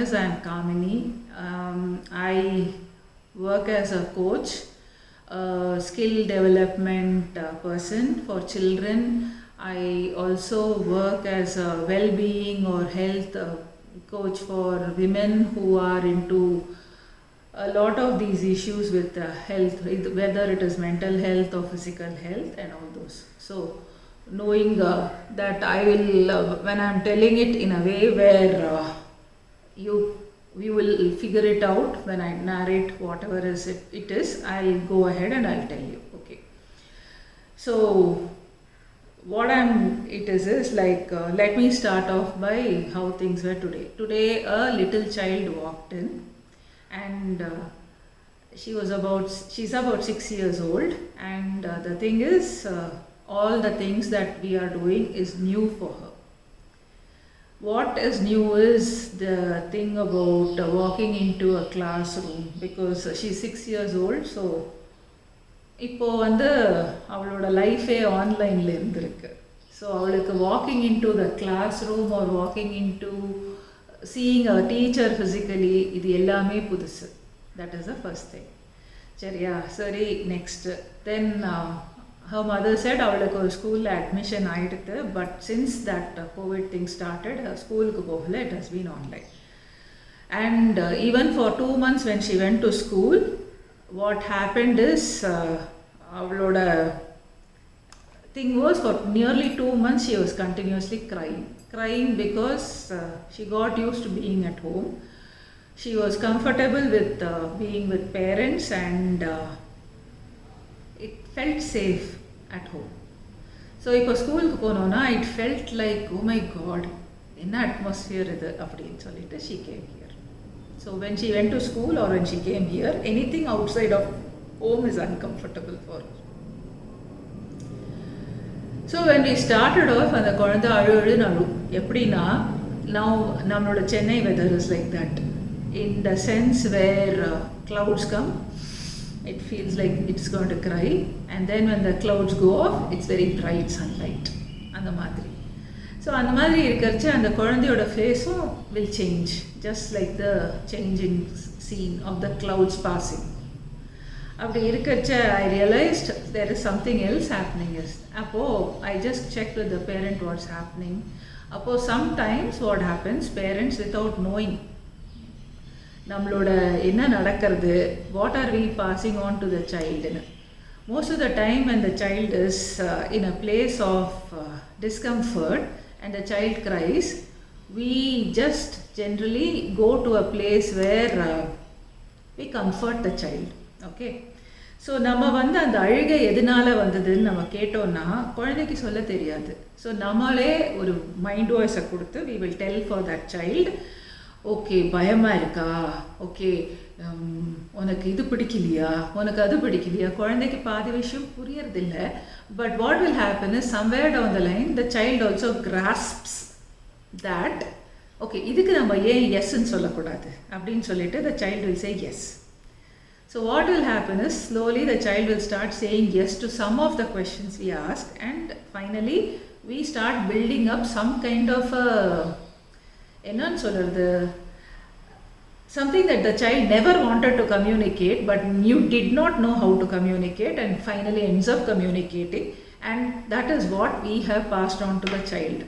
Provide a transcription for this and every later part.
is I'm Kamini. I work as a coach, a skill development person for children. I also work as a well-being or health coach for women who are into a lot of these issues with health, whether it is mental health or physical health and all those. So knowing that I will, when I'm telling it in a way where we will figure it out when I narrate whatever it is, I'll go ahead and I'll tell you. Okay. So what it is like, let me start off by how things were today. Today a little child walked in, and she's about 6 years old, and the thing is, all the things that we are doing is new for her. What is new is the thing about walking into a classroom, because she's 6 years old. So இப்போ வந்து அவளோட லைஃபே ஆன்லைனில் இருந்திருக்கு. So அவளுக்கு walking into the classroom or walking into seeing a teacher physically, இது எல்லாமே புதுசு. That is the first thing. சரியா? சரி, next then her mother said அவளுக்கு ஒரு ஸ்கூலில் அட்மிஷன் ஆகிடுது. But since that covid thing started, ஸ்கூலுக்கு போகல, it has been online. And even for 2 months when she went to school, what happened is, அவளோட thing was, for nearly 2 months she was continuously crying because she got used to being at home. She was comfortable with being with parents, and it felt safe at home. So இப்போ ஸ்கூலுக்கு போனோன்னா it felt like, oh my god, என்ன atmosphere இது அப்படின்னு சொல்லிட்டு she came here. So when she went to school or when she came here, anything outside of home is uncomfortable for her. So when we started off, அந்த குழந்தை அழுன்னு அழும். எப்படின்னா, now நம்மளோட Chennai weather is like that, in the sense where clouds come, it feels like it's going to cry, and then when the clouds go off, it's very bright sunlight. அந்த மாதிரி. So அந்த மாதிரி இருக்கிறச்சு அந்த குழந்தையோட ஃபேஸும் will change, just like the changing scene of the clouds passing. அப்படி இருக்கிறச்ச I realized there is something else happening. அப்போது I just checked with the parent what's happening. அப்போது sometimes what happens, parents without knowing நம்மளோட என்ன நடக்கிறது, what are we passing on to the child. Most of the time when the child is in a place of discomfort and the child cries, we just generally go to a place where we comfort the child. Okay. So நம்ம வந்து அந்த அழுகை எதனால வந்ததுன்னு நம்ம கேட்டோன்னா குழந்தைக்கு சொல்ல தெரியாது. ஸோ நம்மளே ஒரு மைண்ட் வாய்ஸை கொடுத்து we will tell for that child, okay பயமாக இருக்கா, ஓகே உனக்கு இது பிடிக்கலையா, உனக்கு அது பிடிக்கலையா. குழந்தைக்கு பாதி விஷயம் புரியறதில்ல. But what will happen is, somewhere down the line the child also grasps that, okay இதுக்கு நம்ம ஏன் எஸ்ன்னு சொல்லக்கூடாது அப்படின்னு சொல்லிட்டு the child will say yes. So what will happen is, slowly the child will start saying yes to some of the questions we ask, and finally we start building up some kind of என்னன்னு சொல்கிறது, something that the child never wanted to communicate, but you did not know how to communicate, and finally ends up communicating, and that is what we have passed on to the child,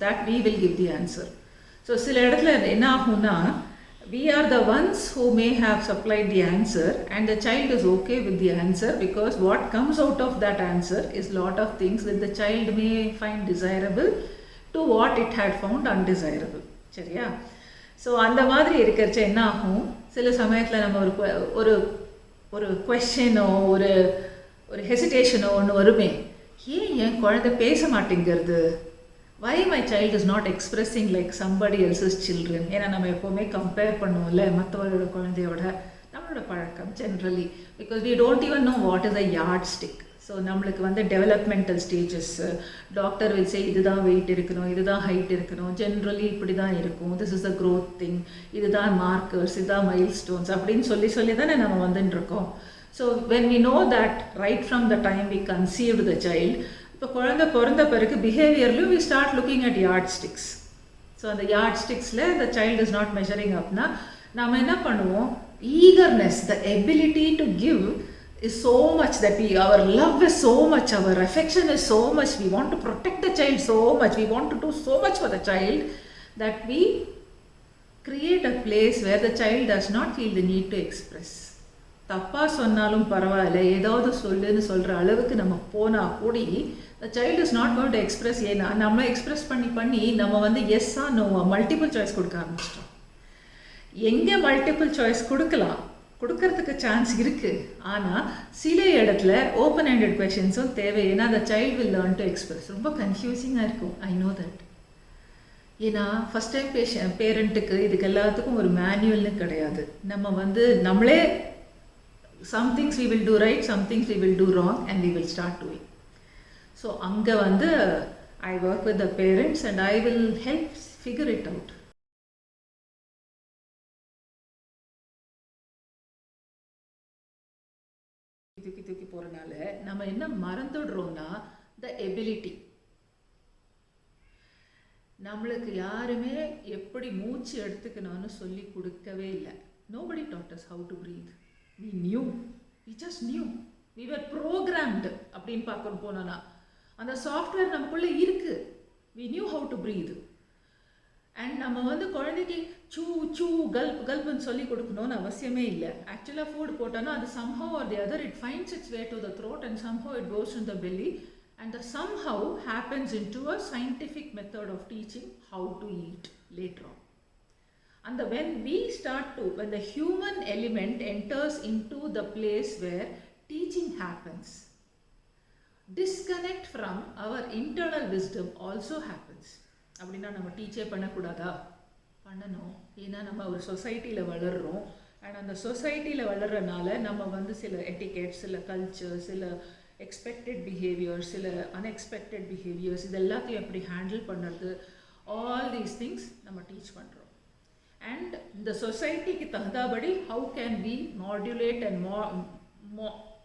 that we will give the answer. So சில இடத்துல என்ன ஆகும்னா, we are the ones who may have supplied the answer, and the child is okay with the answer, because what comes out of that answer is lot of things that the child may find desirable to what it had found undesirable. சரியா? So அந்த மாதிரி இருக்கிறச்ச என்ன ஆகும், சில சமயத்தில் நம்ம ஒரு ஒரு கொஸ்டினோ ஒரு ஹெசிடேஷனோ ஒன்று வருமே, ஏன் என் குழந்தை பேச மாட்டேங்கிறது, why my child is not expressing like somebody else's children. ஏன்னா நம்ம எப்போவுமே கம்பேர் பண்ணுவோம்ல மற்றவரோட குழந்தையோட, நம்மளோட பழக்கம் generally, because we don't even know what is a yardstick. So நம்மளுக்கு வந்து developmental stages, doctor will say இதுதான் வெயிட் இருக்கணும், இதுதான் ஹைட் இருக்கணும், ஜென்ரலி இப்படி தான் இருக்கும், this is a growth thing, இதுதான் மார்க்கர்ஸ், இதுதான் மைல் ஸ்டோன்ஸ் அப்படின்னு சொல்லி தானே நம்ம வந்துட்டுருக்கோம். So when we know that right from the time we conceived the child, இப்போ குழந்தை பிறந்த பிறகு பிஹேவியர்லையும் we start looking at yardsticks. So அந்த யார்ட் ஸ்டிக்ஸில் the child is not measuring upனா நம்ம என்ன பண்ணுவோம், eagerness, the ability to give is so much that our love is so much, our affection is so much, we want to protect the child so much, we want to do so much for the child that we create a place where the child does not feel the need to express. தப்பாக சொன்னாலும் பரவாயில்ல, ஏதாவது சொல்லுன்னு சொல்கிற அளவுக்கு நம்ம போனால் கூடி the child is not going to express. ஏன்னா நம்ம எக்ஸ்ப்ரெஸ் பண்ணி நம்ம வந்து எஸ்ஸா நோவா மல்டிபிள் சாய்ஸ் கொடுக்க ஆரம்பிச்சிட்டோம். எங்கே மல்டிபிள் சாய்ஸ் கொடுக்கறதுக்கு சான்ஸ் இருக்குது, ஆனால் சில இடத்துல ஓப்பன் ஹேண்டட் கொஷின்ஸும் தேவை. ஏன்னா the child will learn to express. ரொம்ப கன்ஃபியூசிங்காக இருக்கும், ஐ நோ தட். ஏன்னா ஃபஸ்ட் டைம் பேரண்ட்டுக்கு இதுக்கு எல்லாத்துக்கும் ஒரு மேனுவல்னு கிடையாது. நம்ம வந்து நம்மளே some things we will do right, some things we will do wrong, and we will start doing. So anga vandu I work with the parents and I will help figure it out. தூக்கி போறனால நம்ம என்ன மறந்துடுறோம்னா the ability. நம்மளுக்கு யாருமே எப்படி மூச்சு எடுத்துக்கணும்னு சொல்லி கொடுக்கவே இல்லை. Nobody taught us how to breathe. We knew, we just knew, we were programmed. அப்படின்னு பார்க்கணும் போனோன்னா அந்த சாஃப்ட்வேர் நமக்குள்ளே இருக்குது. we knew how to breathe. And நம்ம வந்து குழந்தைக்கு சூ கல்ப்னு சொல்லி கொடுக்கணும்னு அவசியமே இல்லை. ஆக்சுவலாக ஃபுட் போட்டோன்னா அது somehow or the other it finds its way to the throat and somehow it goes in the belly and the somehow happens into a scientific method of teaching how to eat later on. And when the human element enters into the place where teaching happens, disconnect from our internal wisdom also happens. அப்படின்னா நம்ம டீச்சே பண்ணக்கூடாதா? பண்ணணும். ஏன்னா நம்ம ஒரு சொசைட்டியில் வளர்கிறோம். And அந்த சொசைட்டியில் வளர்கிறனால நம்ம வந்து சில எட்டிகேட்ஸ், சில கல்ச்சர்ஸ், சில எக்ஸ்பெக்டட் பிஹேவியர்ஸ், சில அன்எக்ஸ்பெக்டட் பிஹேவியர்ஸ், இது எல்லாத்தையும் எப்படி ஹேண்டில் பண்ணுறது, ஆல் தீஸ் திங்ஸ் நம்ம டீச் பண்ணுறோம். And the society ki tahdabadi how can we modulate and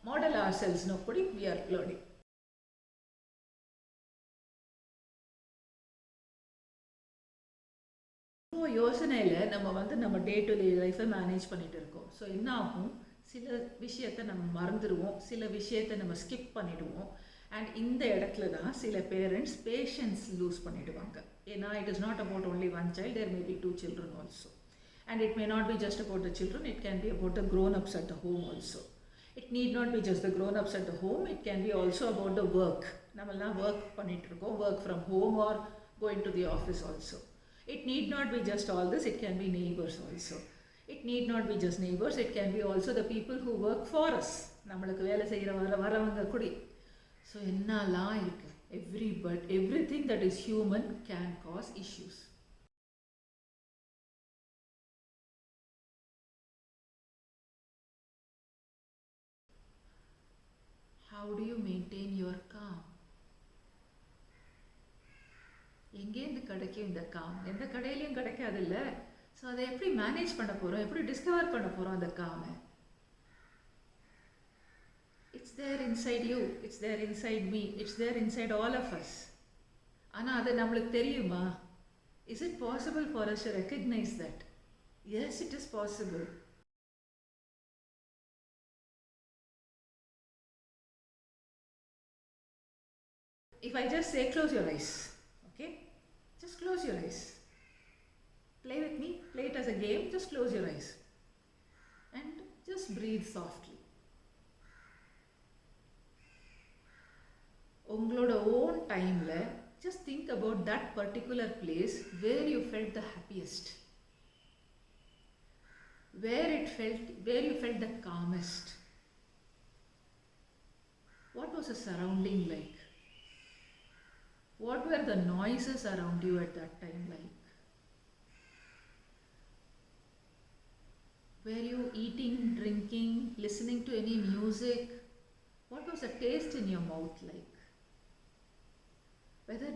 model ourselves no kodi we are learning. So யோசனையில் நம்ம வந்து நம்ம டே டு டே லைஃப்பை மேனேஜ் பண்ணிகிட்டு இருக்கோம். ஸோ என்ன ஆகும், சில விஷயத்தை நம்ம மறந்துடுவோம், சில விஷயத்தை நம்ம ஸ்கிப் பண்ணிவிடுவோம். அண்ட் இந்த இடத்துல தான் சில பேரண்ட்ஸ் பேஷன்ஸ் லூஸ் பண்ணிவிடுவாங்க. ஏன்னா it is not about only one child, there may be 2 children also. And it may not be just about the children, it can be about the grown-ups at the home also. It need not be just the grown-ups at the home, it can be also about the work. நம்மெல்லாம் work பண்ணிட்டு இருக்கோம், work from home or going to the office also. It need not be just all this, it can be neighbors also. It need not be just neighbors, it can be also the people who work for us. நம்மளுக்கு வேலை செய்கிற வரவங்க கூடி. So என்னெல்லாம் இருக்குது, everything that is human can cause issues. How do you maintain your calm? எங்கேருந்து கிடைக்கும் இந்த காம்? எந்த கடையிலையும் கிடைக்காது இல்லை. ஸோ அதை எப்படி மேனேஜ் பண்ண போகிறோம், எப்படி டிஸ்கவர் பண்ண போகிறோம் அந்த காமை? It's there inside you, it's there inside me, it's there inside all of us. ஆனால் அது நம்மளுக்கு தெரியுமா? Is it possible for us to recognize that? Yes, it is possible. If I just say close your eyes, okay? Just close your eyes. Play with me, play it as a game, just close your eyes. And just breathe softly. உங்களோட own டைமில் just think about that particular place where you felt the happiest, where you felt the calmest. What was the surrounding like? What were the noises around you at that time like? Were you eating, drinking, listening to any music? What was the taste in your mouth like? Whether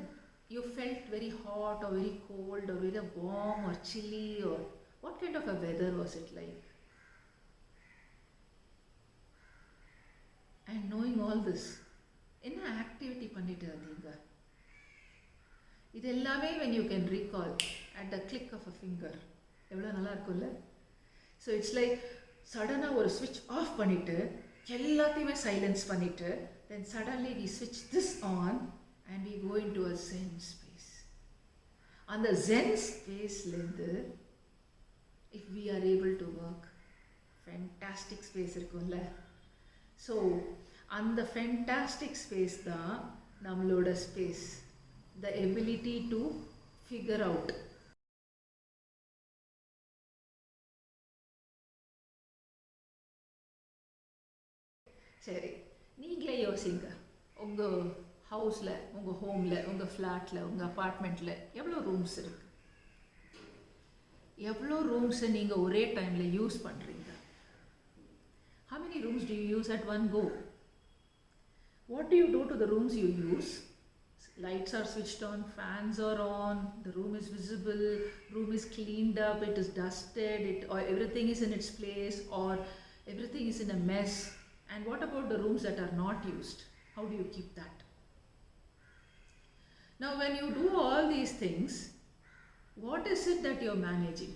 you felt very hot or very cold or very warm or chilly, or what kind of a weather was it like? And knowing all this, என்ன activity பண்ணிட்டு இருந்தீங்க? இது எல்லாமே when you can recall at the click of a finger. எவ்வளோ நல்லா இருக்கும்ல. So it's like சடனாக ஒரு ஸ்விட்ச் ஆஃப் பண்ணிவிட்டு எல்லாத்தையுமே சைலன்ஸ் பண்ணிவிட்டு then suddenly we switch this on and we go into a zen space. அந்த zen spaceலேருந்து if we are able to work, fantastic space இருக்கும்ல. ஸோ அந்த fantastic space தான் நம்மளோட space, the ability to figure out. சரி, நீங்களே யோசிங்க, உங்கள் ஹவுஸில், உங்கள் ஹோமில், உங்கள் ஃப்ளாட்டில், உங்கள் அப்பார்ட்மெண்ட்டில் எவ்வளோ ரூம்ஸ் இருக்குது? எவ்வளோ ரூம்ஸை நீங்கள் ஒரே டைமில் யூஸ் பண்ணுறீங்க? How many rooms do you use at one go? What do you do to the rooms you use? Lights are switched on, fans are on, the room is visible, room is cleaned up, it is dusted, or everything is in its place, or everything is in a mess. And what about the rooms that are not used? How do you keep that? Now when you do all these things, what is it that you're managing?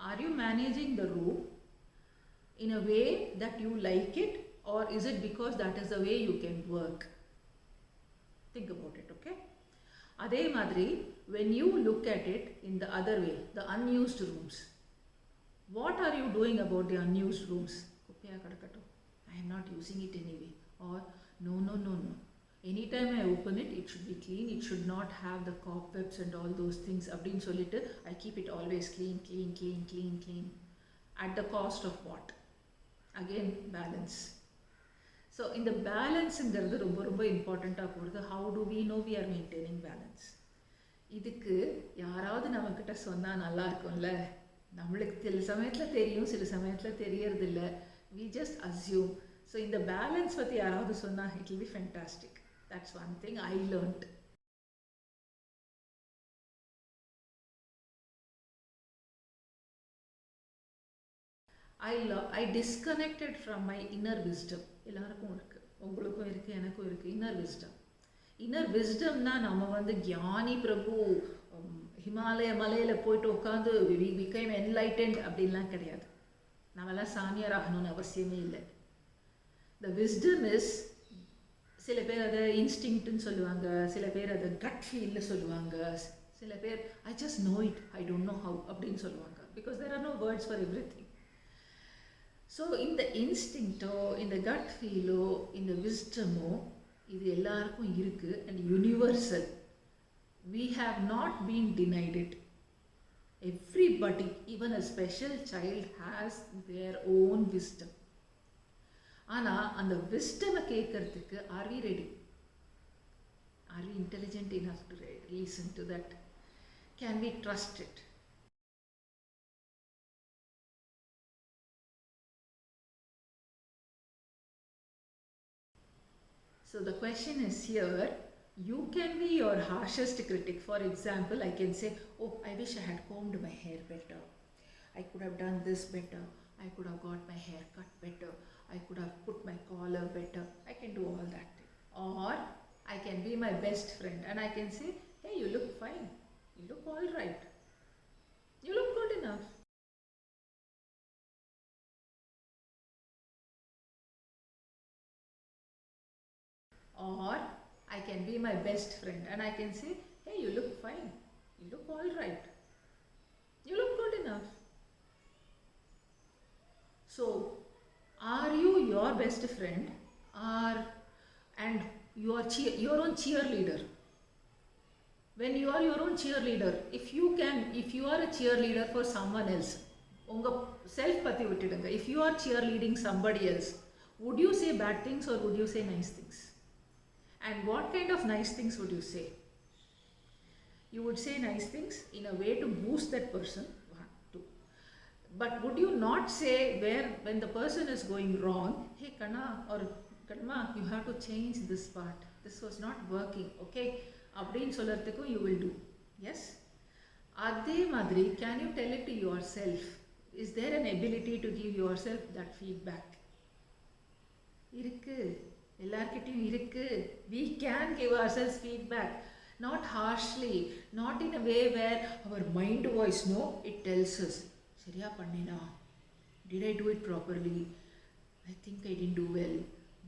Are you managing the room in a way that you like it, or is it because that is the way you can work? Think about it, okay? அதே மாதிரி when you look at it in the other way, the unused rooms, what are you doing about the unused rooms? குப்பையா கிடக்கட்டும், I am not using it anyway, or no, anytime I open it, it should be clean, it should not have the cobwebs and all those things. அப்படின்னு சொல்லிட்டு I keep it always clean. At the cost of what? Again, balance. So இந்த பேலன்ஸுங்கிறது ரொம்ப ரொம்ப இம்பார்ட்டண்ட்டாக போகிறது. How do we know we are maintaining balance? இதுக்கு யாராவது நம்மக்கிட்ட சொன்னால் நல்லா இருக்கும்ல. நம்மளுக்கு சில சமயத்தில் தெரியும், சில சமயத்தில் தெரியறதில்ல. We just assume. So in the balance பற்றி யாராவது சொன்னால் it will be fantastic. That's one thing I learned. I disconnected from my inner wisdom. எல்லாருக்கும் இருக்குது, உங்களுக்கும் இருக்குது, எனக்கும் இருக்குது. இன்னர் விஸ்டம்னா நம்ம வந்து ஞானி பிரபு ஹிமாலய மலையில் போயிட்டு உட்காந்து we became enlightened அப்படின்லாம் கிடையாது. நம்மளாம் சாமியார் ஆகணும்னு அவசியமே இல்லை. The wisdom is, சில பேர் அதை இன்ஸ்டிங்க்ட்னு சொல்லுவாங்க, சில பேர் அதை கட் ஃபீல்னு சொல்லுவாங்க, சில பேர் I just know it, I don't know how அப்படின்னு சொல்லுவாங்க. Because there are no words for everything. So இந்த இன்ஸ்டிங்க்டோ, இந்த கட் ஃபீலோ, இந்த விஸ்டமோ இது எல்லாருக்கும் இருக்குது and universal. We have not been denied it. Everybody, even a special child, has their own wisdom. ஆனால் அந்த விஸ்டமை கேட்கறதுக்கு are we ready? Are we intelligent enough to listen to that? Can we trust it? So the question is here, you can be your harshest critic. For example, I can say, oh, I wish I had combed my hair better. I could have done this better. I could have got my hair cut better. I could have put my collar better. I can do all that. Or I can be my best friend and I can say, hey, you look fine. You look all right. You look good enough. Or I can be my best friend and I can say, hey, you look fine. You look all right. You look good enough. So, are you your best friend and your own cheerleader? When you are your own cheerleader, if you are a cheerleader for someone else, unga self patti vittidunga. If you are cheerleading somebody else, would you say bad things or would you say nice things? And what kind of nice things would you say? You would say nice things in a way to boost that person. One, two. But would you not say when the person is going wrong, hey Kanna or Kanma, you have to change this part. This was not working. Okay? Abdin solarthukku you will do. Yes? Adhe madri, can you tell it to yourself? Is there an ability to give yourself that feedback? Irukku. எல்லார்கிட்டையும் இருக்குது. We can give ourselves feedback. Not harshly, not in a way where our mind voice, no, it tells us, Seriya pannina, did I do it properly? I think I didn't do well.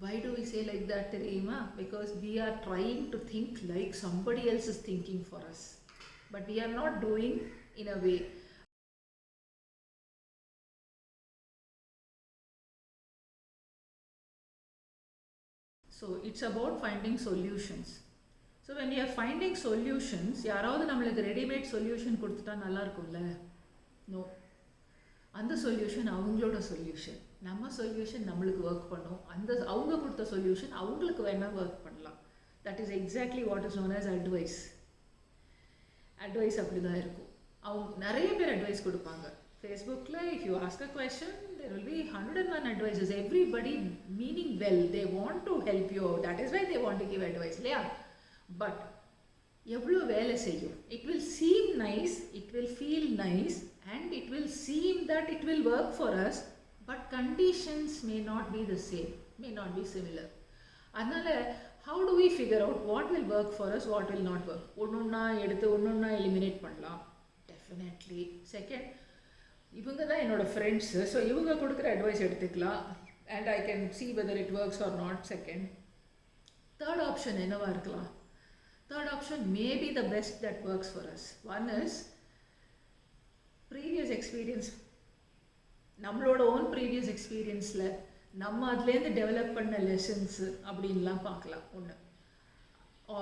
Why do we say like that, Terima? Because we are trying to think like somebody else is thinking for us. But we are not doing in a way. So it's about finding solutions. So when you are finding solutions, யாராவது நம்மளுக்கு readymade solution கொடுத்துட்டா நல்லா இருக்கும்ல? No. அந்த solution அவங்களோட solution. நம்ம solution நம்மளுக்கு work பண்ணும். அவங்க கொடுத்த சொல்யூஷன் அவங்களுக்கு வேணால் ஒர்க் பண்ணலாம். That is exactly what is known as advice. Advice அப்படி தான் இருக்கும். அவங்க நிறைய பேர் அட்வைஸ் கொடுப்பாங்க. ஃபேஸ்புக்கில் if you ask a question there will be 101 advices. Everybody meaning well. They want to help you. That is why they want to give advice. இல்லையா? But எவ்வளோ வேலை செய்யும்? It will seem nice, it will feel nice, and it will seem that it will work for us, but conditions may not be the same, may not be similar. அதனால how do we figure out what will work for us, what will not work? ஒன்னொன்னா எடுத்து ஒன்னொன்னா eliminate பண்ணலாம். Definitely. Second, இவங்க தான் என்னோட friends, so இவங்க கொடுக்குற அட்வைஸ் எடுத்துக்கலாம், and I can see whether it works or not. Second, third option என்னவா இருக்கலாம்? Third option may be the best that works for us. One is previous experience. நம்மளோட own previous எக்ஸ்பீரியன்ஸில் நம்ம அதுலேருந்து develop பண்ண லெசன்ஸ் அப்படின்லாம் பார்க்கலாம் ஒன்று.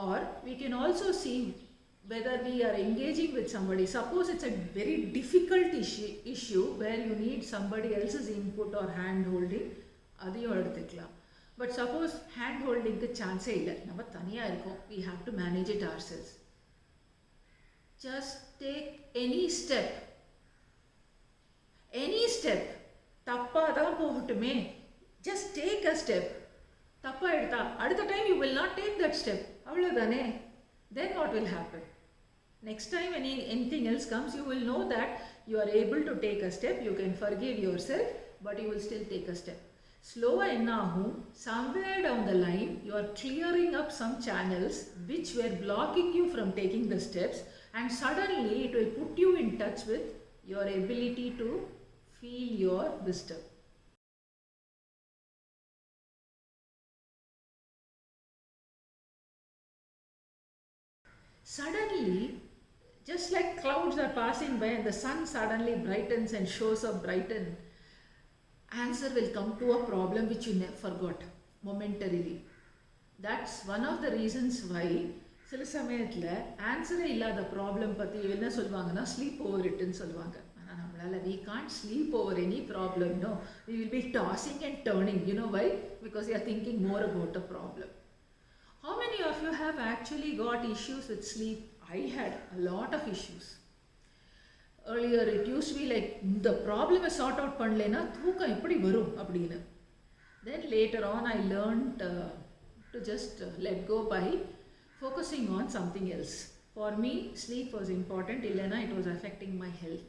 Or we can also see whether we are engaging with somebody. Suppose it's a very difficult issue where you need somebody else's input or hand holding, அதையும் எடுத்துக்கலாம். But suppose hand holding க்கு சான்ஸே இல்லை, நம்ம தனியாக இருக்கோம், we have to manage it ourselves. Just take any step. தப்பாக தான் போகட்டுமே, just take a step. தப்பாக எடுத்தா அடுத்த time you will not take that step. அவ்வளோதானே? Then what will happen? Next time anything else comes, you will know that you are able to take a step, you can forgive yourself, but you will still take a step. Slower என்ன ஆகும்? Somewhere down the line you are clearing up some channels which were blocking you from taking the steps, and suddenly it will put you in touch with your ability to feel your wisdom. Suddenly, just like clouds are passing by and the sun suddenly brightens and shows up brighten, answer will come to a problem which you forgot momentarily. That's one of the reasons why சில சமயத்தில் ஆன்சரே இல்லாத problem பற்றி என்ன சொல்லுவாங்கன்னா sleep over இட்டுன்னு சொல்லுவாங்க. ஆனால் நம்மளால் we can't sleep over any problem. No, we will be tossing and turning. You know why? Because you are thinking more about the problem. How many of you have actually got issues with sleep? I had a lot of issues. Earlier it used to be like the problem is sort out பண்ணலனா தூக்கம் எப்படி வரும் அப்படின்னு. Then later on I learned to just let go by focusing on something else. For me sleep was important, illana it was affecting my health.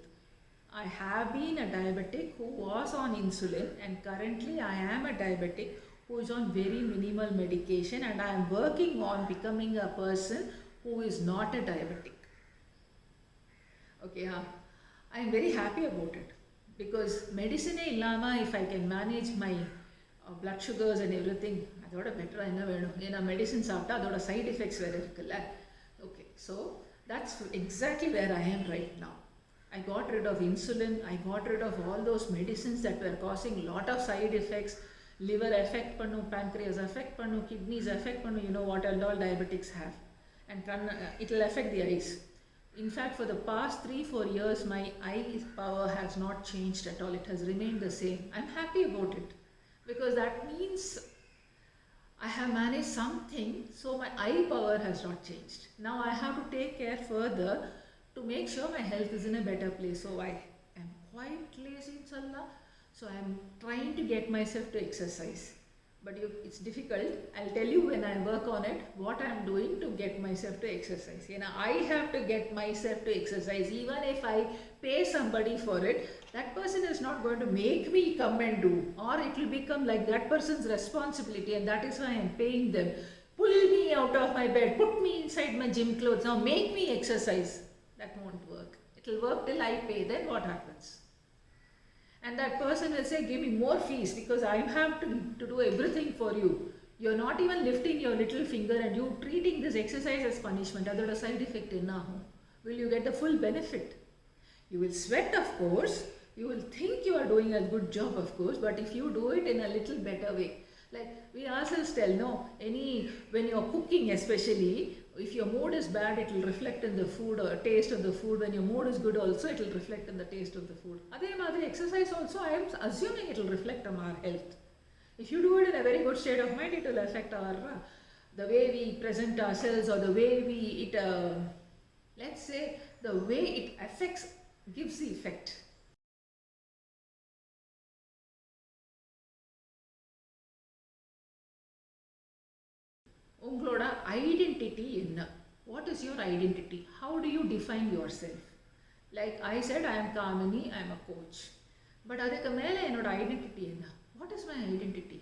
I have been a diabetic who was on insulin, and currently I am a diabetic who is on very minimal medication, and I am working on becoming a person who is not a diabetic. Okay, I am very happy about it, because medicine illama if I can manage my blood sugars and everything, அதோட பெட்டரா என்ன வேணும்? ஏன்னா medicine சாப்பிட்டா அதோட side effects வேறு இருக்குல்ல. Okay, so that's exactly where I am right now. I got rid of insulin, I got rid of all those medicines that were causing lot of side effects. Liver affect pannu, pancreas affect pannu, kidneys affect pannu, you know what all diabetics have, and it will affect the eyes. In fact, for the past 3-4 years my eye power has not changed at all, it has remained the same. I'm happy about it, because that means I have managed something, so my eye power has not changed. Now I have to take care further to make sure my health is in a better place. So I am quite lazy, inshallah. So I am trying to get myself to exercise. But it's difficult. I'll tell you when I work on it what I am doing to get myself to exercise. You know, I have to get myself to exercise. Even if I pay somebody for it, that person is not going to make me come and do. Or it will become like that person's responsibility, and that is why I am paying them. pull me out of my bed, put me inside my gym clothes, now make me exercise. That won't work. It will work till I pay. Then what happens? And that person will say, give me more fees because I have to do everything for you. You're not even lifting your little finger and you treating this exercise as punishment. Other side effect in will you get the full benefit? You will sweat, of course. You will think you are doing a good job, of course, but if you do it in a little better way, like we ourselves tell, when you're cooking especially, if your mood is bad, it will reflect in the food or taste of the food. When your mood is good also, it will reflect in the taste of the food. Adhe madri exercise also, I am assuming it will reflect on our health. If you do it in a very good state of mind, it will affect our the way we present ourselves, or the way we let's say the way it affects, gives the effect. உங்களோட identity என்ன? What is your identity? How do you define yourself? Like I said, I am Kamini, I am a coach. But அதுக்கு மேலே என்னோட identity என்ன? What is my identity?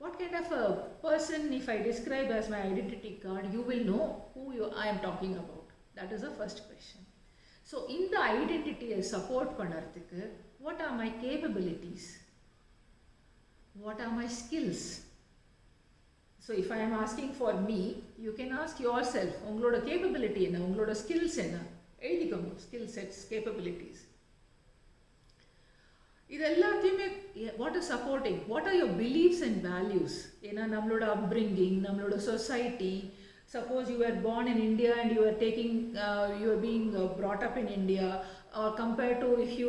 What kind of a person, if I describe as my identity card, you will know who I am talking about. That is the first question. So in the identity support பண்ணறதுக்கு, what are my capabilities? What are my skills? So if I am asking for me, you can ask yourself, உங்களோட capability என்ன? உங்களோட skills என்ன? எழுதிக்கோங்க, skill sets, capabilities. இது எல்லாத்தையுமே what is supporting? What are your beliefs and values? ஏன்னா நம்மளோட upbringing, நம்மளோட society, suppose you were born in India and you are being brought up in India, or compared to if you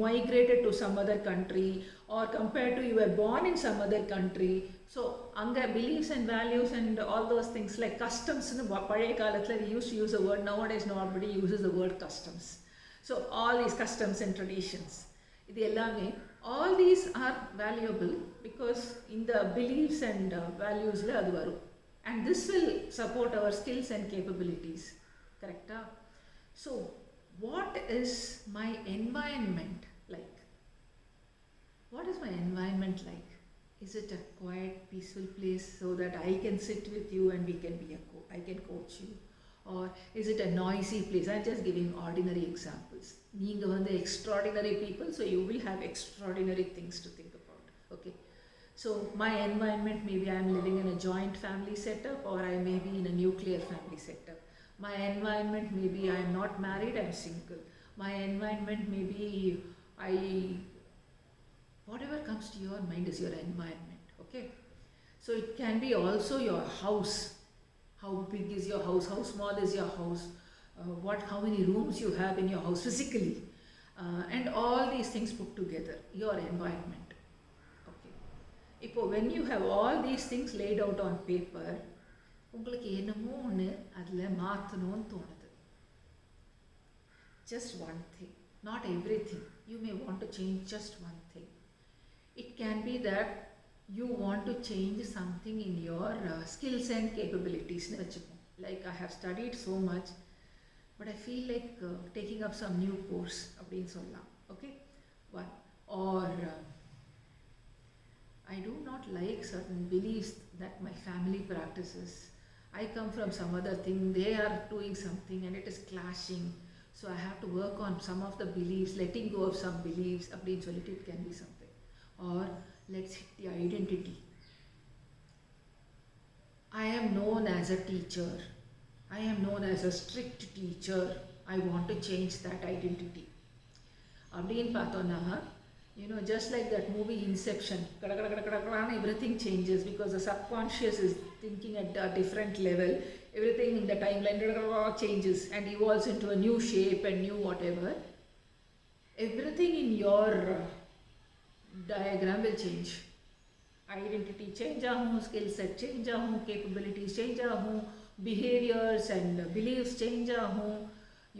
migrated to some other country, or compared to you were born in some other country. So anga beliefs and values and all those things like customs, பழைய காலத்துல we used to use the word, nowadays nobody uses the word customs. So all these customs and traditions, இது எல்லாமே, all these are valuable because in the beliefs and values la adu varum, and this will support our skills and capabilities. Correct? So what is my environment like? What is my environment like? Is it a quiet, peaceful place so that I can sit with you and I can coach you? Or is it a noisy place? I'm just giving ordinary examples. நீங்க வந்து extraordinary people, so you will have extraordinary things to think about. Okay. So my environment, maybe I'm living in a joint family setup, or I may be in a nuclear family setup. My environment, maybe I'm not married, I'm single. My environment, maybe whatever comes to your mind is your environment. Okay. So it can be also your house. How big is your house? How small is your house? How many rooms you have in your house physically? And all these things put together, your environment. Okay. இப்போ when you have all these things laid out on paper, உங்களுக்கு என்னமோ ஒன்று அதில் மாற்றணும்னு தோணுது. Just one thing, not everything. You may want to change just one thing. It can be that you want to change something in your skills and capabilities. Like I have studied so much, but I feel like taking up some new course. Okay? One. Or I do not like certain beliefs that my family practices. I come from some other thing, they are doing something and it is clashing. So I have to work on some of the beliefs, letting go of some beliefs. It can be something. Or let's hit the identity. I am known as a teacher. I am known as a strict teacher. I want to change that identity. Abdin Patona, just like that movie Inception, everything changes because the subconscious is thinking at a different level. Everything in the timeline changes and evolves into a new shape and new whatever. Everything in your diagram will change. Identity change ahum, skill set change ahum, capabilities change ahum, behaviors and beliefs change ahum.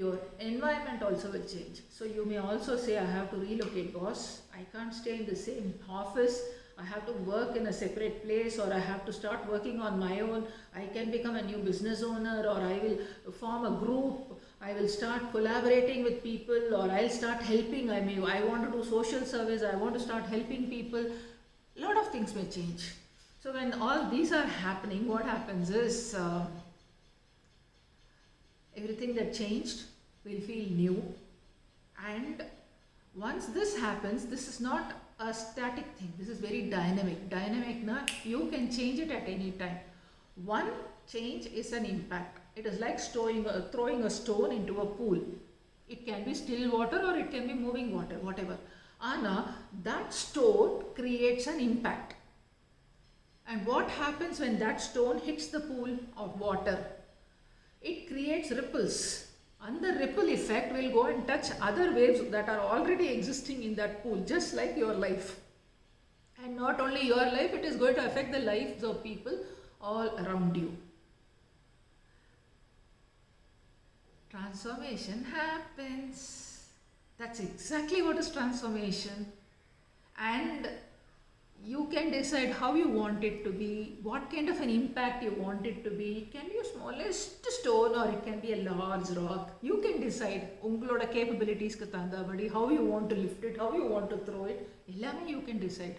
Your environment also will change. So you may also say, I have to relocate, boss. I can't stay in the same office. I have to work in a separate place, or I have to start working on my own. I can become a new business owner, or I will form a group. I will start collaborating with people, or I'll start helping. I want to do social service. I want to start helping people. A lot of things may change. So So when all these are happening, what happens is everything that changed will feel new. And once this happens, this is not a static thing. This is very dynamic. Dynamic, na, you can change it at any time. One change is an impact. It is like throwing a stone into a pool. It can be still water or it can be moving water, whatever. Anna, that stone creates an impact. And what happens when that stone hits the pool of water? It creates ripples. And the ripple effect will go and touch other waves that are already existing in that pool, just like your life. And not only your life, it is going to affect the lives of people all around you. Transformation happens. That's exactly what is transformation. And you can decide how you want it to be, what kind of an impact you want it to be. It can be a smallest stone or it can be a large rock. You can decide ungaloda capabilities ku thandabadi how you want to lift it, how you want to throw it. Ellame you can decide.